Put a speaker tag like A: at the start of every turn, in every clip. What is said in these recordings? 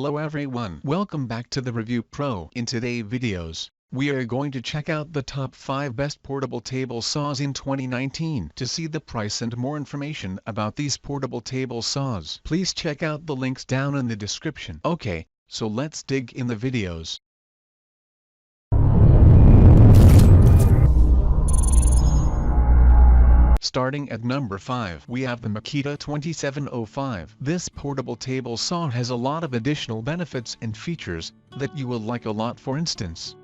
A: Hello everyone, welcome back to the Review Pro. In today's videos, we are going to check out the top 5 best portable table saws in 2019. To see the price and more information about these portable table saws, please check out the links down in the description. Okay, so let's dig in the videos. Starting at number 5, we have the Makita 2705. This portable table saw has a lot of additional benefits and features that you will like a lot. For instance,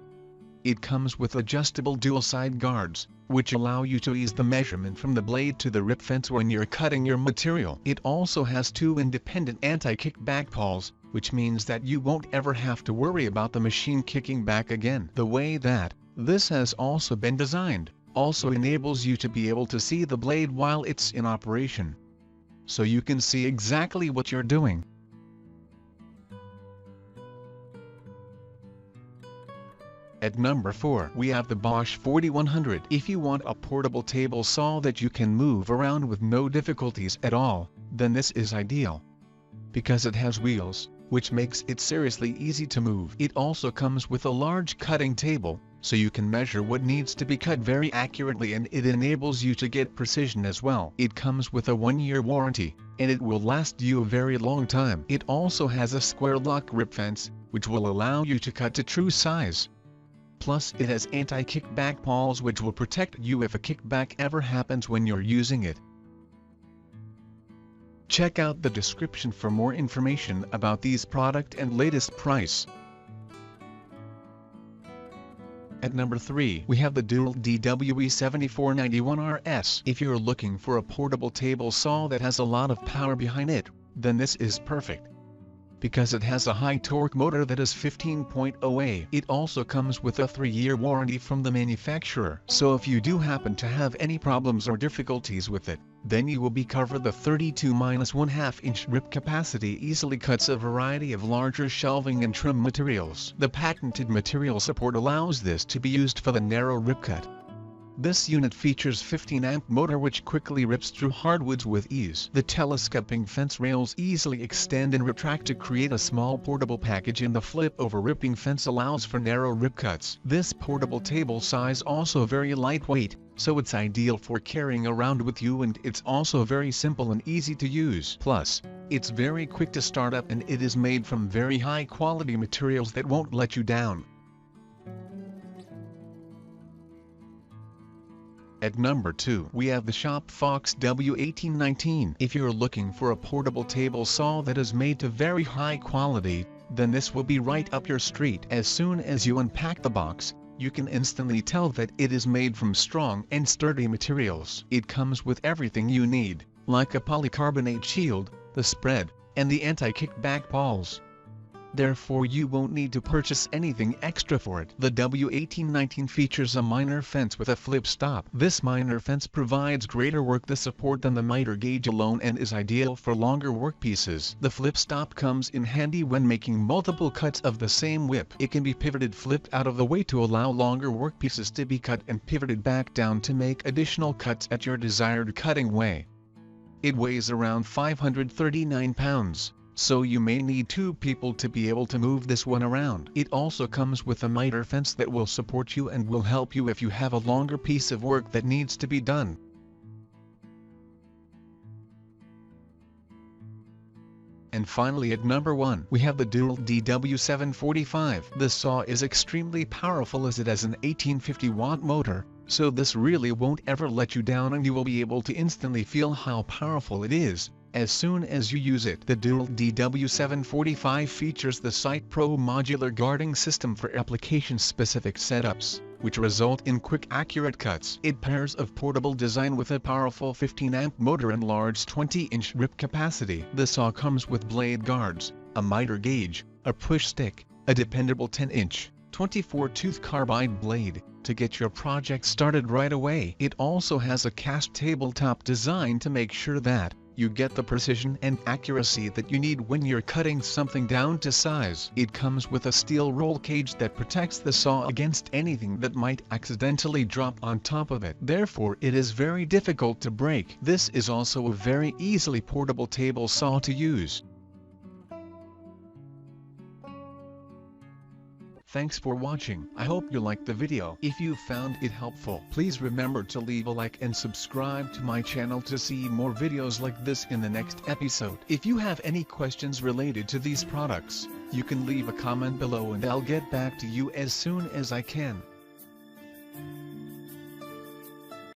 A: it comes with adjustable dual side guards, which allow you to ease the measurement from the blade to the rip fence when you're cutting your material. It also has 2 independent anti-kickback pawls, which means that you won't ever have to worry about the machine kicking back again. The way that this has also been designed also enables you to be able to see the blade while it's in operation, so you can see exactly what you're doing. At number 4, we have the Bosch 4100. If you want a portable table saw that you can move around with no difficulties at all, then this is ideal. Because it has wheels, which makes it seriously easy to move. It also comes with a large cutting table, so you can measure what needs to be cut very accurately, and it enables you to get precision as well. It comes with a 1-year warranty, and it will last you a very long time. It also has a square lock rip fence, which will allow you to cut to true size. Plus it has anti-kickback pawls which will protect you if a kickback ever happens when you're using it. Check out the description for more information about these product and latest price. At number 3, we have the DEWALT DEWE7491RS. If you're looking for a portable table saw that has a lot of power behind it, then this is perfect. Because it has a high torque motor that is 15.0A. It also comes with a 3-year warranty from the manufacturer. So if you do happen to have any problems or difficulties with it, then you will be covered. The 32-1/2 inch rip capacity easily cuts a variety of larger shelving and trim materials. The patented material support allows this to be used for the narrow rip cut. This unit features 15-amp motor which quickly rips through hardwoods with ease. The telescoping fence rails easily extend and retract to create a small portable package, and the flip-over ripping fence allows for narrow rip cuts. This portable table saw is also very lightweight, so it's ideal for carrying around with you, and it's also very simple and easy to use. Plus, it's very quick to start up, and it is made from very high-quality materials that won't let you down. At number 2, we have the Fox W1819. If you're looking for a portable table saw that is made to very high quality, then this will be right up your street. As soon as you unpack the box, you can instantly tell that it is made from strong and sturdy materials. It comes with everything you need, like a polycarbonate shield, the spread, and the anti-kickback pawls. Therefore you won't need to purchase anything extra for it. The W1819 features a minor fence with a flip stop. This minor fence provides greater work support than the miter gauge alone and is ideal for longer workpieces. The flip stop comes in handy when making multiple cuts of the same whip. It can be pivoted flipped out of the way to allow longer workpieces to be cut, and pivoted back down to make additional cuts at your desired cutting way. It weighs around 539 pounds. So you may need 2 people to be able to move this one around. It also comes with a miter fence that will support you and will help you if you have a longer piece of work that needs to be done. And finally, at number 1, we have the DEWALT DW745. This saw is extremely powerful as it has an 1850-watt motor, so this really won't ever let you down, and you will be able to instantly feel how powerful it is as soon as you use it. The DEWALT DW745 features the Site Pro modular guarding system for application-specific setups, which result in quick, accurate cuts. It pairs a portable design with a powerful 15-amp motor and large 20-inch rip capacity. The saw comes with blade guards, a miter gauge, a push stick, a dependable 10-inch, 24-tooth carbide blade, to get your project started right away. It also has a cast tabletop design to make sure that you get the precision and accuracy that you need when you're cutting something down to size. It comes with a steel roll cage that protects the saw against anything that might accidentally drop on top of it. Therefore, it is very difficult to break. This is also a very easily portable table saw to use. Thanks for watching. I hope you liked the video. If you found it helpful, please remember to leave a like and subscribe to my channel to see more videos like this in the next episode. If you have any questions related to these products, you can leave a comment below and I'll get back to you as soon as I can.